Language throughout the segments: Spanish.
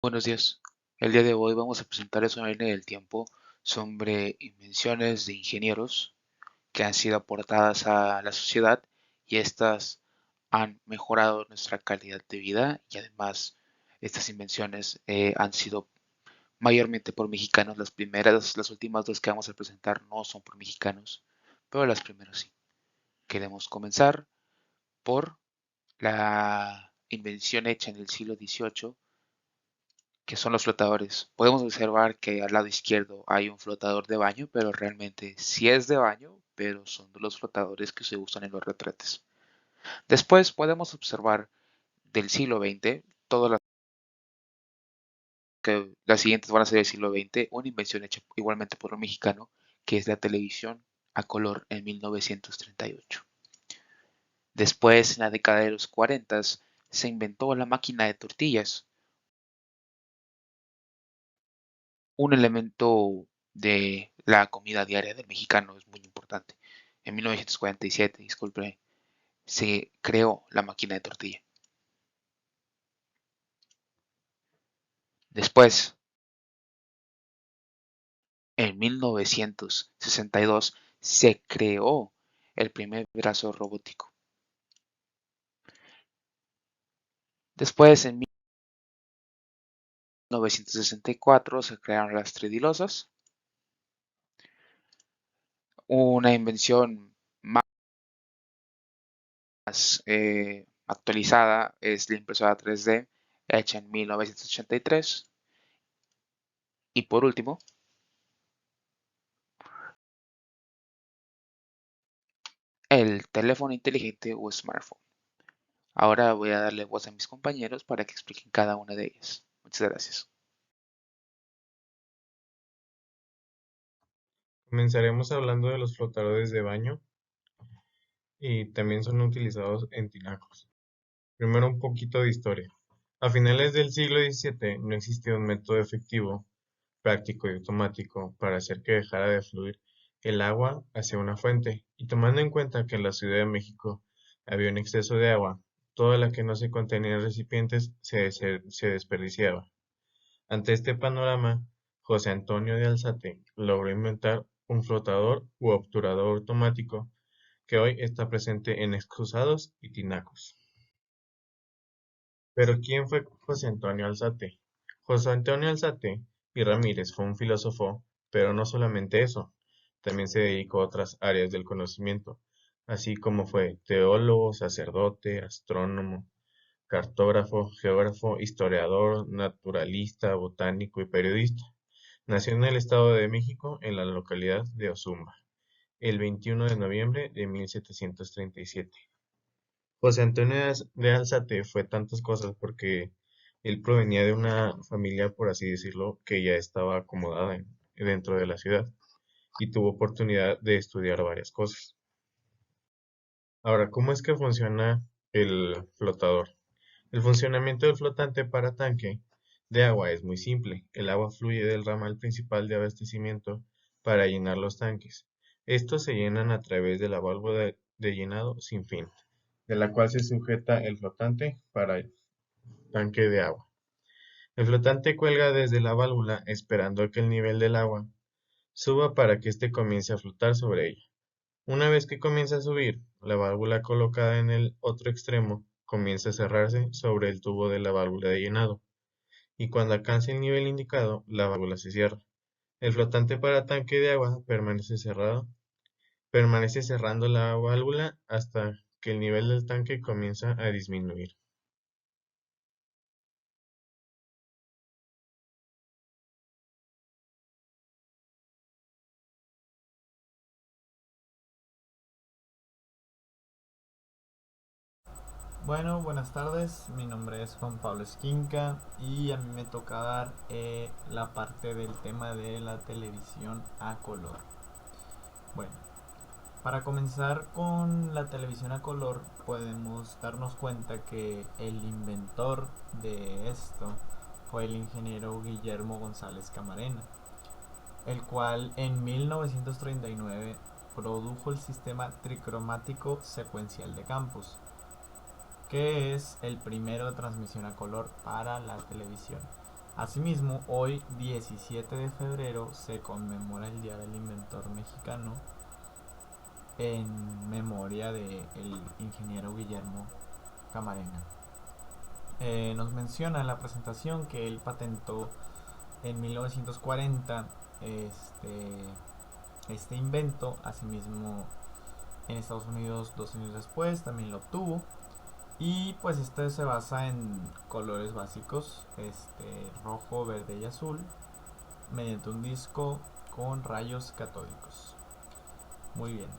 Buenos días. El día de hoy vamos a presentarles una línea del tiempo sobre invenciones de ingenieros que han sido aportadas a la sociedad y estas han mejorado nuestra calidad de vida y además estas invenciones han sido mayormente por mexicanos. Las últimas dos que vamos a presentar no son por mexicanos, pero las primeras sí. Queremos comenzar por la invención hecha en el siglo XVIII que son los flotadores. Podemos observar que al lado izquierdo hay un flotador de baño, pero realmente sí es de baño, pero son de los flotadores que se usan en los retretes. Después podemos observar del siglo XX, las siguientes van a ser del siglo XX, una invención hecha igualmente por un mexicano, que es la televisión a color en 1938. Después, en la década de los 40, se inventó la máquina de tortillas, un elemento de la comida diaria del mexicano es muy importante. En 1947, disculpe, se creó la máquina de tortilla. Después, en 1962, se creó el primer brazo robótico. Después, en 1964, se crearon las tridilosas, una invención más actualizada es la impresora 3D, hecha en 1983. Y por último, el teléfono inteligente o smartphone. Ahora voy a darle voz a mis compañeros para que expliquen cada una de ellas. Muchas gracias. Comenzaremos hablando de los flotadores de baño y también son utilizados en tinacos. Primero un poquito de historia. A finales del siglo XVII no existía un método efectivo, práctico y automático para hacer que dejara de fluir el agua hacia una fuente, y tomando en cuenta que en la Ciudad de México había un exceso de agua, toda la que no se contenía en recipientes se desperdiciaba. Ante este panorama, José Antonio de Alzate logró inventar un flotador u obturador automático que hoy está presente en excusados y tinacos. Pero ¿quién fue José Antonio Alzate? José Antonio Alzate y Ramírez fue un filósofo, pero no solamente eso, también se dedicó a otras áreas del conocimiento, así como fue teólogo, sacerdote, astrónomo, cartógrafo, geógrafo, historiador, naturalista, botánico y periodista. Nació en el Estado de México, en la localidad de Ozumba, el 21 de noviembre de 1737. José Antonio de Alzate fue tantas cosas porque él provenía de una familia, por así decirlo, que ya estaba acomodada dentro de la ciudad y tuvo oportunidad de estudiar varias cosas. Ahora, ¿cómo es que funciona el flotador? El funcionamiento del flotante para tanque de agua es muy simple. El agua fluye del ramal principal de abastecimiento para llenar los tanques. Estos se llenan a través de la válvula de llenado sin fin, de la cual se sujeta el flotante para el tanque de agua. El flotante cuelga desde la válvula esperando a que el nivel del agua suba para que éste comience a flotar sobre ella. Una vez que comienza a subir, la válvula colocada en el otro extremo comienza a cerrarse sobre el tubo de la válvula de llenado, y cuando alcance el nivel indicado, la válvula se cierra. El flotante para tanque de agua permanece cerrando la válvula hasta que el nivel del tanque comienza a disminuir. Bueno, buenas tardes, mi nombre es Juan Pablo Esquinca y a mí me toca dar la parte del tema de la televisión a color. Bueno, para comenzar con la televisión a color podemos darnos cuenta que el inventor de esto fue el ingeniero Guillermo González Camarena, el cual en 1939 produjo el sistema tricromático secuencial de campos, que es el primero de transmisión a color para la televisión. Asimismo, hoy 17 de febrero se conmemora el Día del Inventor Mexicano en memoria del ingeniero Guillermo Camarena. Nos menciona en la presentación que él patentó en 1940 este invento. Asimismo, en Estados Unidos 2 años después también lo obtuvo. Y pues este se basa en colores básicos, rojo, verde y azul, mediante un disco con rayos catódicos. Muy bien.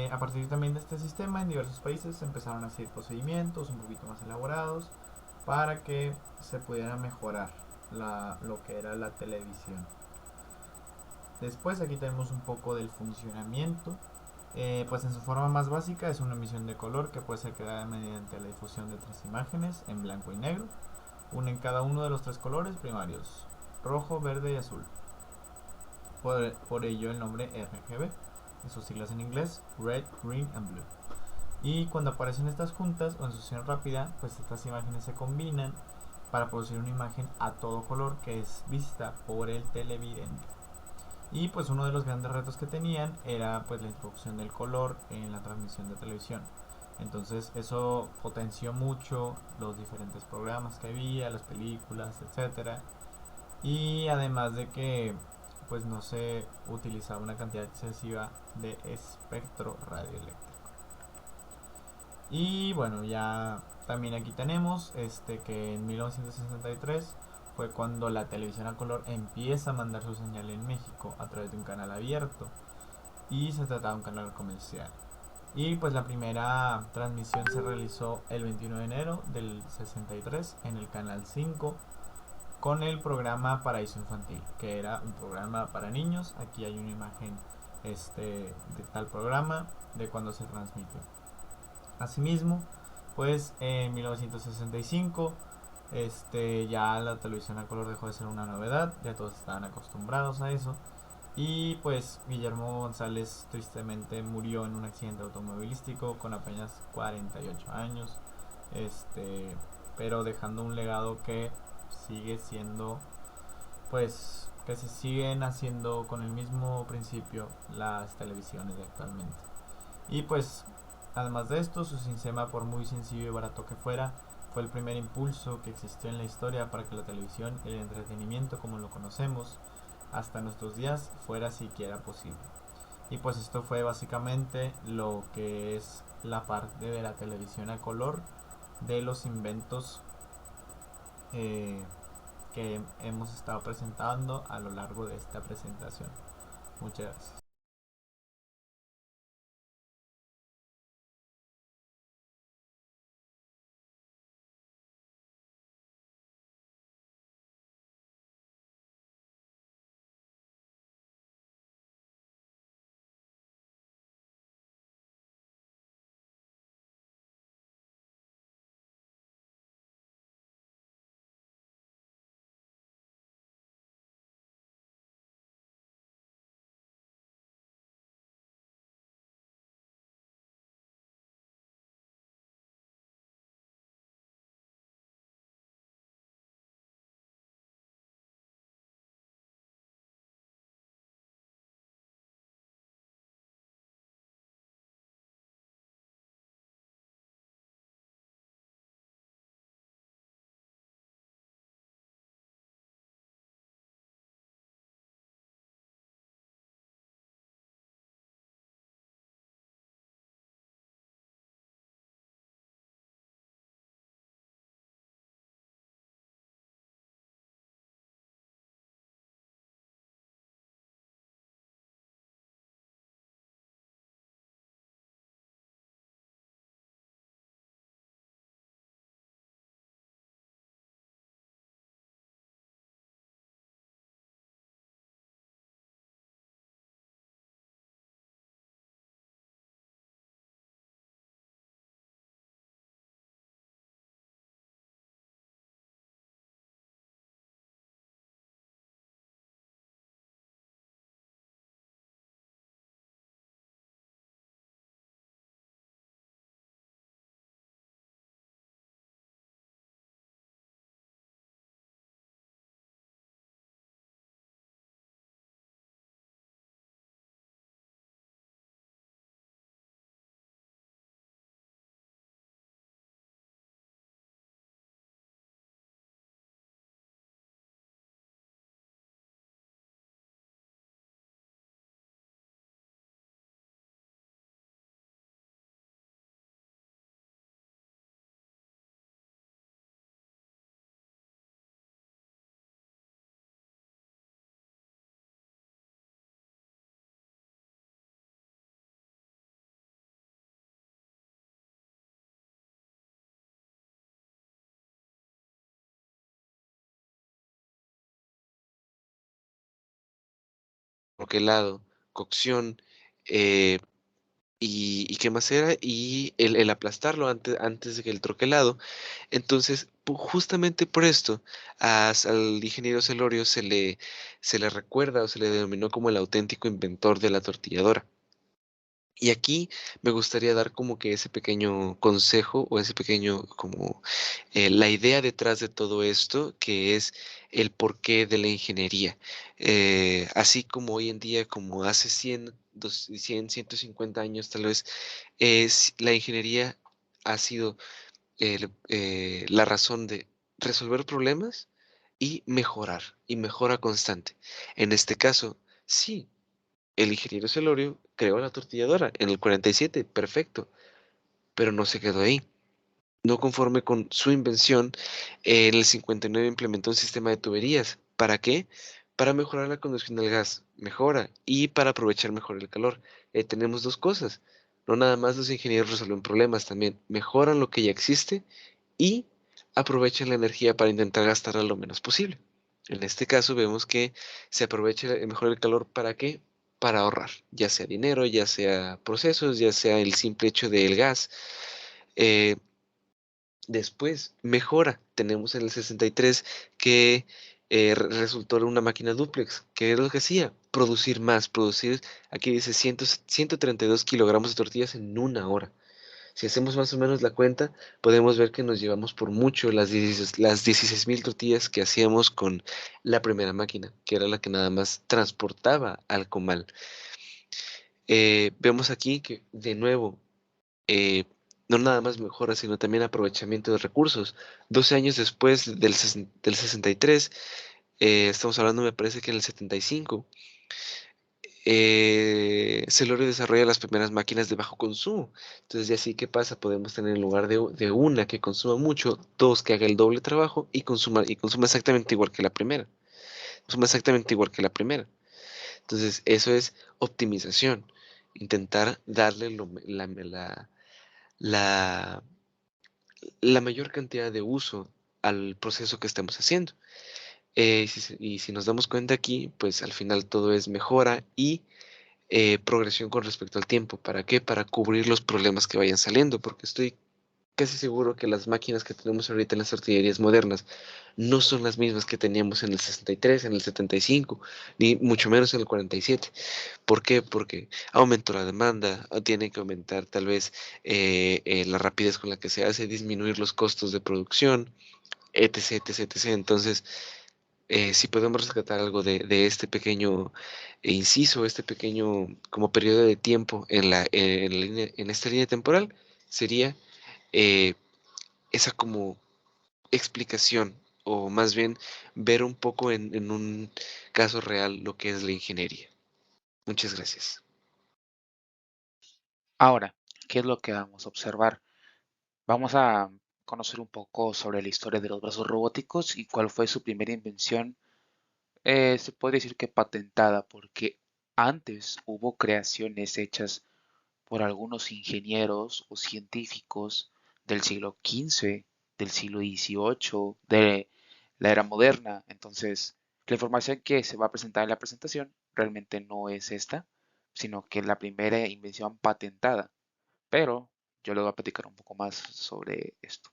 A partir también de este sistema, en diversos países se empezaron a hacer procedimientos un poquito más elaborados para que se pudiera mejorar lo que era la televisión. Después aquí tenemos un poco del funcionamiento. Pues en su forma más básica es una emisión de color que puede ser creada mediante la difusión de 3 imágenes en blanco y negro, una en cada uno de los 3 colores primarios, rojo, verde y azul. Por ello el nombre RGB, en sus siglas en inglés, Red, Green and Blue. Y cuando aparecen estas juntas o en sucesión rápida, pues estas imágenes se combinan para producir una imagen a todo color que es vista por el televidente. Y pues uno de los grandes retos que tenían era pues la introducción del color en la transmisión de televisión. Entonces eso potenció mucho los diferentes programas que había, las películas, etcétera. Y además de que pues no se utilizaba una cantidad excesiva de espectro radioeléctrico. Y bueno, ya también aquí tenemos que en 1963 fue cuando la televisión a color empieza a mandar su señal en México a través de un canal abierto, y se trataba de un canal comercial. Y pues la primera transmisión se realizó el 21 de enero del 63 en el canal 5 con el programa Paraíso Infantil, que era un programa para niños. Aquí hay una imagen de tal programa, de cuando se transmitió. Asimismo, pues en 1965 ya la televisión a color dejó de ser una novedad, ya todos estaban acostumbrados a eso. Y pues Guillermo González tristemente murió en un accidente automovilístico con apenas 48 años, pero dejando un legado que sigue siendo, pues que se siguen haciendo con el mismo principio las televisiones de actualmente. Y pues además de esto, su sistema, por muy sencillo y barato que fuera, fue el primer impulso que existió en la historia para que la televisión y el entretenimiento como lo conocemos hasta nuestros días fuera siquiera posible. Y pues esto fue básicamente lo que es la parte de la televisión a color, de los inventos que hemos estado presentando a lo largo de esta presentación. Muchas gracias. troquelado, cocción, eh, y qué más era, y el aplastarlo antes de que el troquelado. Entonces, justamente por esto, al ingeniero Celorio se le recuerda o se le denominó como el auténtico inventor de la tortilladora. Y aquí me gustaría dar como que ese pequeño consejo o ese pequeño como la idea detrás de todo esto, que es el porqué de la ingeniería. Así como hoy en día, como hace 150 años tal vez, la ingeniería ha sido la razón de resolver problemas y mejora constante. En este caso, sí. El ingeniero Celorio creó la tortilladora en el 47, perfecto, pero no se quedó ahí. No conforme con su invención, en el 59 implementó un sistema de tuberías. ¿Para qué? Para mejorar la conducción del gas, mejora, y para aprovechar mejor el calor. Tenemos dos cosas. No nada más los ingenieros resuelven problemas, también mejoran lo que ya existe y aprovechan la energía para intentar gastarla lo menos posible. En este caso vemos que se aprovecha mejor el calor. ¿Para qué? Para ahorrar, ya sea dinero, ya sea procesos, ya sea el simple hecho del gas. Eh, Después mejora. Tenemos en el 63 que resultó en una máquina dúplex. ¿Qué es lo que hacía? Producir más, producir, aquí dice 132 kilogramos de tortillas en una hora. Si hacemos más o menos la cuenta, podemos ver que nos llevamos por mucho las 16,000 tortillas que hacíamos con la primera máquina, que era la que nada más transportaba al comal. Vemos aquí que, de nuevo, eh, no nada más mejora, sino también aprovechamiento de recursos. 12 años después del 63, estamos hablando, me parece que en el 75, Celorio desarrolla las primeras máquinas de bajo consumo. Entonces, ya sí, ¿qué pasa? Podemos tener en lugar de una que consuma mucho, dos que haga el doble trabajo y consuma exactamente igual que la primera. Consuma exactamente igual que la primera. Entonces, eso es optimización. Intentar darle la, la mayor cantidad de uso al proceso que estamos haciendo. Y si nos damos cuenta aquí, pues al final todo es mejora y progresión con respecto al tiempo. ¿Para qué? Para cubrir los problemas que vayan saliendo, porque estoy casi seguro que las máquinas que tenemos ahorita en las tortillerías modernas no son las mismas que teníamos en el 63, en el 75, ni mucho menos en el 47. ¿Por qué? Porque aumentó la demanda, o tiene que aumentar tal vez la rapidez con la que se hace, disminuir los costos de producción, etc, etc, etc. Entonces, si podemos rescatar algo de este pequeño inciso, este pequeño como periodo de tiempo en esta línea temporal, sería eh, esa como explicación, o más bien ver un poco en un caso real lo que es la ingeniería. Muchas gracias. Ahora, ¿qué es lo que vamos a observar? Vamos a conocer un poco sobre la historia de los brazos robóticos y cuál fue su primera invención. Se puede decir que patentada, porque antes hubo creaciones hechas por algunos ingenieros o científicos del siglo XV, del siglo XVIII, de la era moderna. Entonces, la información que se va a presentar en la presentación realmente no es esta, sino que es la primera invención patentada. Pero yo les voy a platicar un poco más sobre esto.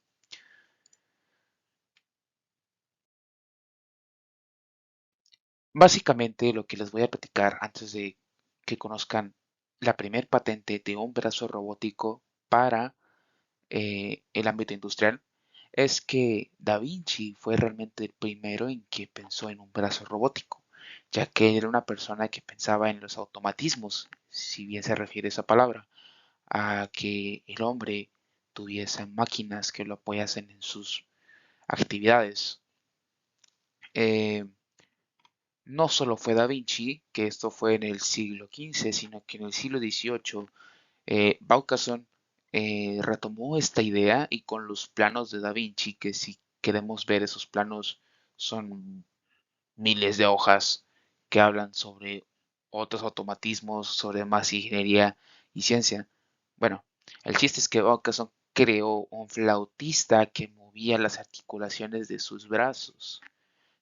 Básicamente lo que les voy a platicar antes de que conozcan la primer patente de un brazo robótico para el ámbito industrial es que Da Vinci fue realmente el primero en que pensó en un brazo robótico, ya que era una persona que pensaba en los automatismos, si bien se refiere esa palabra, a que el hombre tuviese máquinas que lo apoyasen en sus actividades. Eh, no solo fue Da Vinci, que esto fue en el siglo XV, sino que en el siglo XVIII Vaucanson retomó esta idea y con los planos de Da Vinci, que si queremos ver esos planos son miles de hojas que hablan sobre otros automatismos, sobre más ingeniería y ciencia. Bueno, el chiste es que Vaucanson creó un flautista que movía las articulaciones de sus brazos.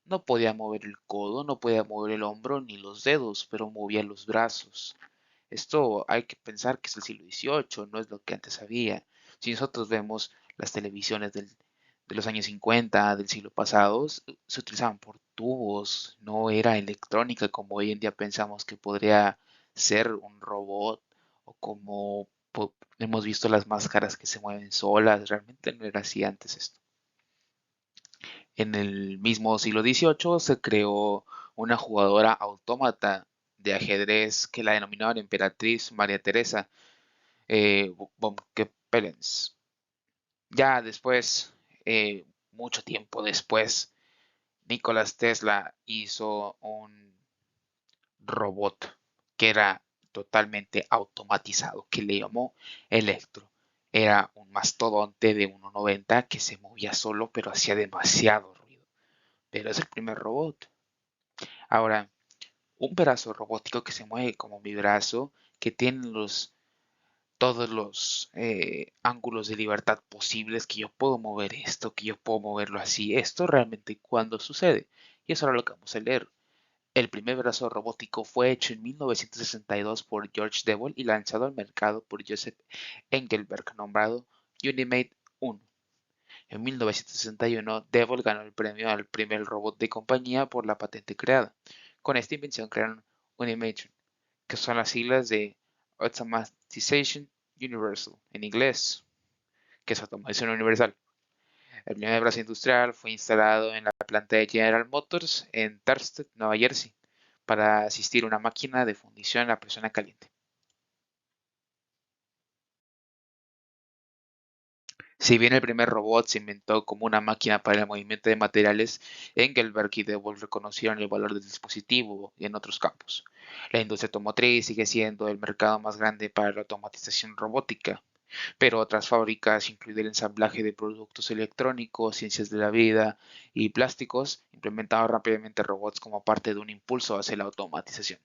No podía mover el codo, no podía mover el hombro ni los dedos, pero movía los brazos. Esto hay que pensar que es el siglo XVIII, no es lo que antes había. Si nosotros vemos las televisiones de los años 50 del siglo pasado, se utilizaban por tubos, no era electrónica como hoy en día pensamos que podría ser un robot o como hemos visto las máscaras que se mueven solas, realmente no era así antes esto. En el mismo siglo XVIII se creó una jugadora autómata de ajedrez que la denominaban Emperatriz María Teresa von Kempelens. Ya después, mucho tiempo después, Nicolás Tesla hizo un robot que era totalmente automatizado, que le llamó Electro. Era un mastodonte de 1,90 que se movía solo, pero hacía demasiado ruido. Pero es el primer robot. Ahora, un brazo robótico que se mueve como mi brazo, que tiene todos los ángulos de libertad posibles, que yo puedo mover esto, que yo puedo moverlo así. Esto realmente cuando sucede. Y eso es lo que vamos a leer. El primer brazo robótico fue hecho en 1962 por George Devol y lanzado al mercado por Joseph Engelberg, nombrado Unimate 1. En 1961, Devol ganó el premio al primer robot de compañía por la patente creada. Con esta invención crearon Unimation, que son las siglas de Automatization Universal, en inglés, que es automatización universal. El primer brazo industrial fue instalado en la planta de General Motors en Thurston, Nueva Jersey, para asistir a una máquina de fundición a presión caliente. Si bien el primer robot se inventó como una máquina para el movimiento de materiales, Engelberg y Devol reconocieron el valor del dispositivo en otros campos. La industria automotriz sigue siendo el mercado más grande para la automatización robótica, pero otras fábricas, incluidas el ensamblaje de productos electrónicos, ciencias de la vida y plásticos, implementaron rápidamente robots como parte de un impulso hacia la automatización.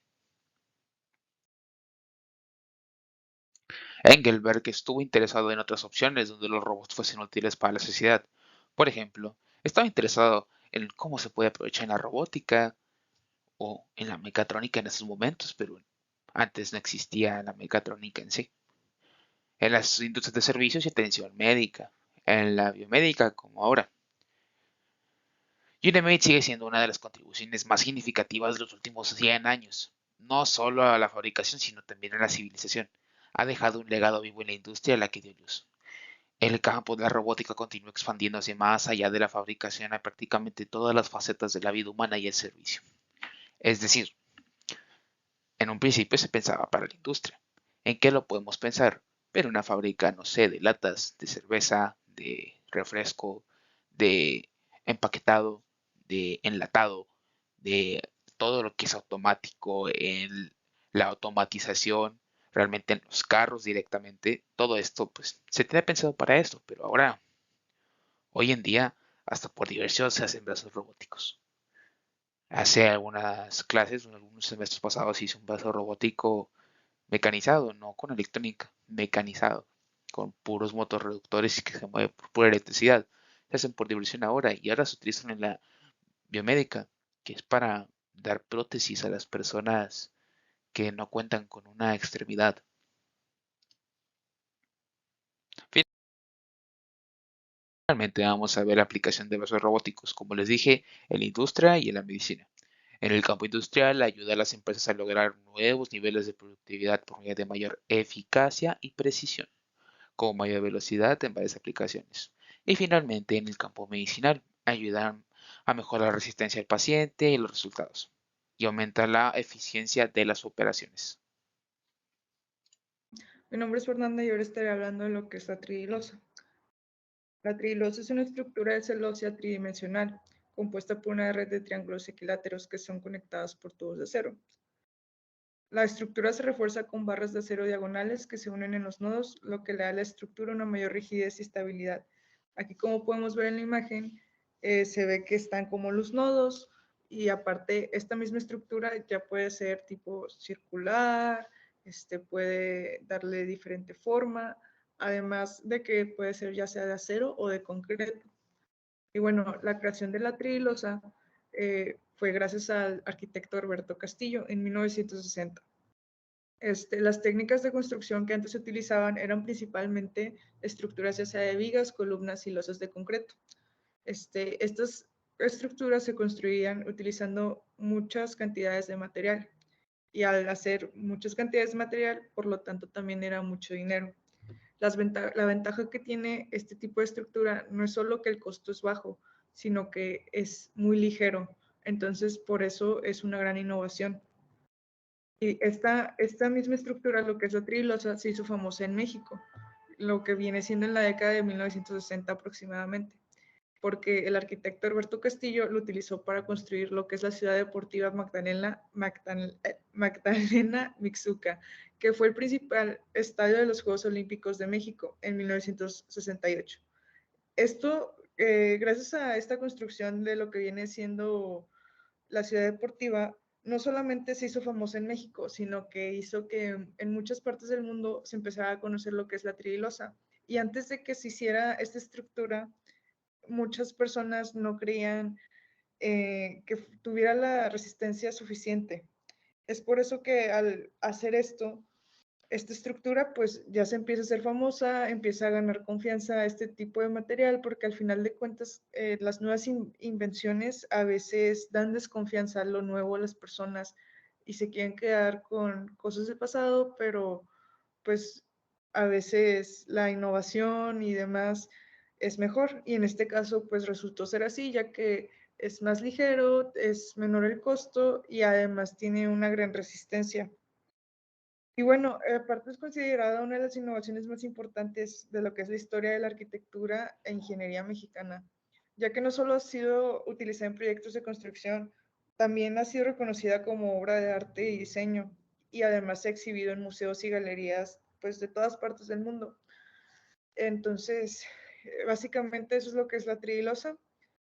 Engelberg estuvo interesado en otras opciones donde los robots fuesen útiles para la sociedad. Por ejemplo, estaba interesado en cómo se puede aprovechar en la robótica o en la mecatrónica en esos momentos, pero antes no existía la mecatrónica en sí. En las industrias de servicios y atención médica, en la biomédica como ahora. Unimate sigue siendo una de las contribuciones más significativas de los últimos 100 años, no solo a la fabricación, sino también a la civilización. Ha dejado un legado vivo en la industria a la que dio luz. El campo de la robótica continúa expandiéndose más allá de la fabricación a prácticamente todas las facetas de la vida humana y el servicio. Es decir, en un principio se pensaba para la industria. ¿En qué lo podemos pensar? Pero una fábrica, no sé, de latas, de cerveza, de refresco, de empaquetado, de enlatado, de todo lo que es automático, en la automatización, realmente en los carros directamente, todo esto pues se tiene pensado para esto, pero ahora, hoy en día, hasta por diversión se hacen brazos robóticos. Hace algunas clases, algunos semestres pasados hice un brazo robótico mecanizado, no con electrónica, mecanizado, con puros motorreductores que se mueven por pura electricidad. Se hacen por diversión ahora y ahora se utilizan en la biomédica, que es para dar prótesis a las personas que no cuentan con una extremidad. Finalmente vamos a ver la aplicación de brazos robóticos, como les dije, en la industria y en la medicina. En el campo industrial ayuda a las empresas a lograr nuevos niveles de productividad por medio de mayor eficacia y precisión, con mayor velocidad en varias aplicaciones. Y finalmente, en el campo medicinal, ayudan a mejorar la resistencia del paciente y los resultados, y aumenta la eficiencia de las operaciones. Mi nombre es Fernanda y ahora estaré hablando de lo que es la tridilosa. La tridilosa es una estructura de celosía tridimensional, compuesta por una red de triángulos equiláteros que son conectados por tubos de acero. La estructura se refuerza con barras de acero diagonales que se unen en los nodos, lo que le da a la estructura una mayor rigidez y estabilidad. Aquí, como podemos ver en la imagen, se ve que están como los nodos y aparte esta misma estructura ya puede ser tipo circular, puede darle diferente forma, además de que puede ser ya sea de acero o de concreto. Y bueno, la creación de la trilosa fue gracias al arquitecto Roberto Castillo en 1960. Las técnicas de construcción que antes se utilizaban eran principalmente estructuras ya sea de vigas, columnas y losas de concreto. Estas estructuras se construían utilizando muchas cantidades de material y al hacer muchas cantidades de material, por lo tanto también era mucho dinero. La ventaja que tiene este tipo de estructura no es solo que el costo es bajo, sino que es muy ligero. Entonces, por eso es una gran innovación. Y esta misma estructura, lo que es la trilosa, se hizo famosa en México, lo que viene siendo en la década de 1960 aproximadamente, porque el arquitecto Alberto Castillo lo utilizó para construir lo que es la ciudad deportiva Magdalena Mixhuca, que fue el principal estadio de los Juegos Olímpicos de México en 1968. Esto, gracias a esta construcción de lo que viene siendo la ciudad deportiva, no solamente se hizo famosa en México, sino que hizo que en muchas partes del mundo se empezara a conocer lo que es la trilosa. Y antes de que se hiciera esta estructura, muchas personas no creían que tuviera la resistencia suficiente. Es por eso que al hacer esto, esta estructura pues ya se empieza a hacer famosa, empieza a ganar confianza a este tipo de material, porque al final de cuentas las nuevas invenciones a veces dan desconfianza a lo nuevo a las personas y se quieren quedar con cosas del pasado, pero pues a veces la innovación y demás es mejor, y en este caso pues resultó ser así, ya que es más ligero, es menor el costo y además tiene una gran resistencia. Y bueno, aparte es considerada una de las innovaciones más importantes de lo que es la historia de la arquitectura e ingeniería mexicana, ya que no solo ha sido utilizada en proyectos de construcción, también ha sido reconocida como obra de arte y diseño, y además se ha exhibido en museos y galerías pues de todas partes del mundo. Entonces, básicamente eso es lo que es la trilosa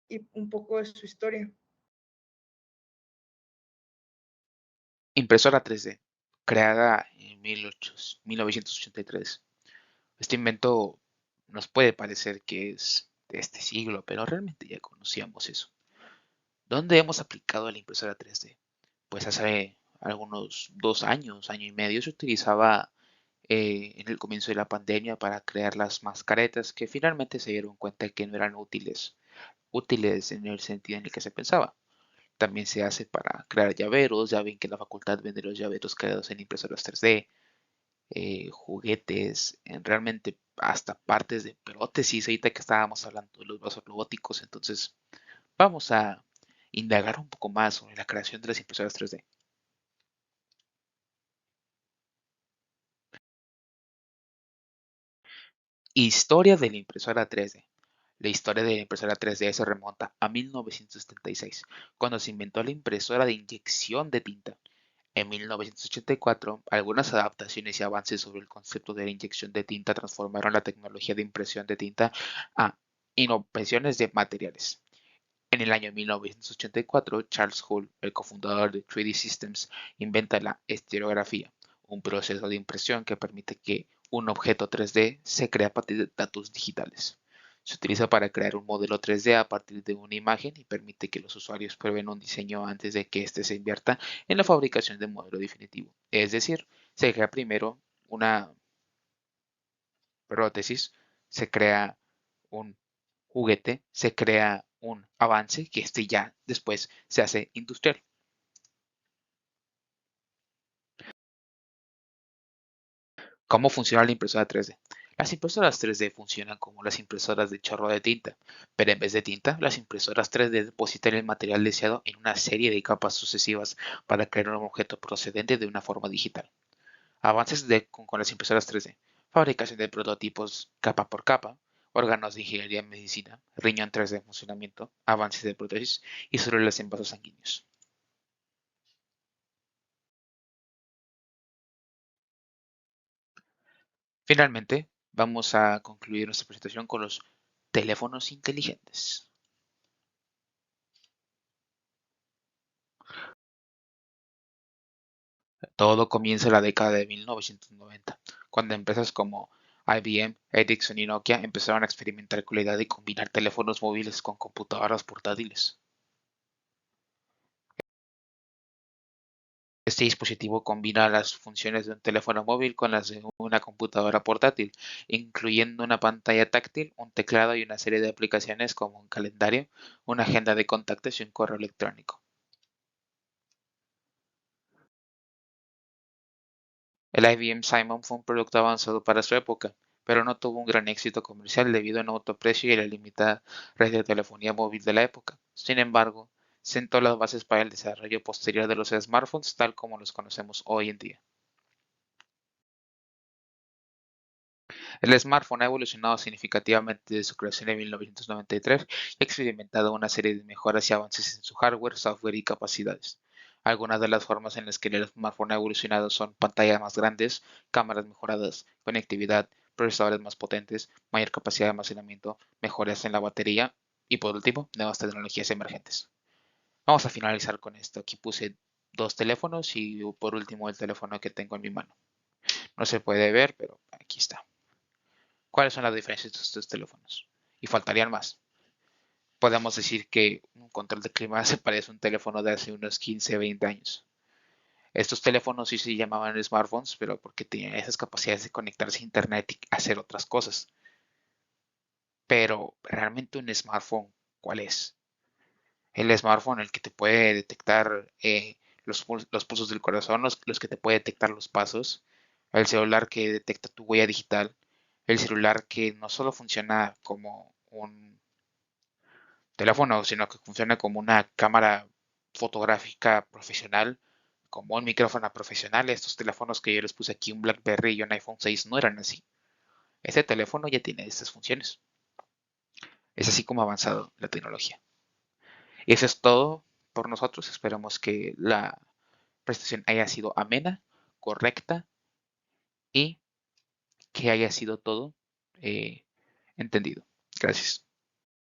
y un poco de su historia. Impresora 3D, creada en 1983. Este invento nos puede parecer que es de este siglo, pero realmente ya conocíamos eso. ¿Dónde hemos aplicado la impresora 3D? Pues hace algunos 2 años, año y medio, se utilizaba en el comienzo de la pandemia para crear las mascaretas que finalmente se dieron cuenta que no eran útiles en el sentido en el que se pensaba. También se hace para crear llaveros, ya ven que la facultad vende los llaveros creados en impresoras 3D, juguetes, realmente hasta partes de prótesis, ahorita que estábamos hablando de los brazos robóticos, entonces vamos a indagar un poco más sobre la creación de las impresoras 3D. Historia de la impresora 3D. La historia de la impresora 3D se remonta a 1976, cuando se inventó la impresora de inyección de tinta. En 1984, algunas adaptaciones y avances sobre el concepto de la inyección de tinta transformaron la tecnología de impresión de tinta a innovaciones de materiales. En el año 1984, Charles Hull, el cofundador de 3D Systems, inventa la estereografía, un proceso de impresión que permite que un objeto 3D se crea a partir de datos digitales. Se utiliza para crear un modelo 3D a partir de una imagen y permite que los usuarios prueben un diseño antes de que éste se invierta en la fabricación del modelo definitivo. Es decir, se crea primero una prótesis, se crea un juguete, se crea un avance que este ya después se hace industrial. ¿Cómo funciona la impresora 3D? Las impresoras 3D funcionan como las impresoras de chorro de tinta, pero en vez de tinta, las impresoras 3D depositan el material deseado en una serie de capas sucesivas para crear un objeto procedente de una forma digital. Avances con las impresoras 3D. Fabricación de prototipos capa por capa, órganos de ingeniería en medicina, riñón 3D en funcionamiento, avances de prótesis y células en vasos sanguíneos. Finalmente, vamos a concluir nuestra presentación con los teléfonos inteligentes. Todo comienza en la década de 1990, cuando empresas como IBM, Ericsson y Nokia empezaron a experimentar con la idea de combinar teléfonos móviles con computadoras portátiles. Este dispositivo combina las funciones de un teléfono móvil con las de una computadora portátil, incluyendo una pantalla táctil, un teclado y una serie de aplicaciones como un calendario, una agenda de contactos y un correo electrónico. El IBM Simon fue un producto avanzado para su época, pero no tuvo un gran éxito comercial debido a un alto precio y a la limitada red de telefonía móvil de la época. Sin embargo, sentó las bases para el desarrollo posterior de los smartphones tal como los conocemos hoy en día. El smartphone ha evolucionado significativamente desde su creación en 1993 y ha experimentado una serie de mejoras y avances en su hardware, software y capacidades. Algunas de las formas en las que el smartphone ha evolucionado son pantallas más grandes, cámaras mejoradas, conectividad, procesadores más potentes, mayor capacidad de almacenamiento, mejoras en la batería y por último, nuevas tecnologías emergentes. Vamos a finalizar con esto. Aquí puse dos teléfonos y por último el teléfono que tengo en mi mano. No se puede ver, pero aquí está. ¿Cuáles son las diferencias de estos teléfonos? Y faltarían más. Podemos decir que un control de clima se parece a un teléfono de hace unos 15, 20 años. Estos teléfonos sí se llamaban smartphones, pero porque tenían esas capacidades de conectarse a internet y hacer otras cosas. Pero realmente un smartphone, ¿cuál es? El smartphone, el que te puede detectar los pulsos del corazón, los que te puede detectar los pasos, el celular que detecta tu huella digital, el celular que no solo funciona como un teléfono, sino que funciona como una cámara fotográfica profesional, como un micrófono profesional. Estos teléfonos que yo les puse aquí, un BlackBerry y un iPhone 6, no eran así. Este teléfono ya tiene estas funciones. Es así como ha avanzado la tecnología. Y eso es todo por nosotros. Esperamos que la prestación haya sido amena, correcta y que haya sido todo entendido. Gracias.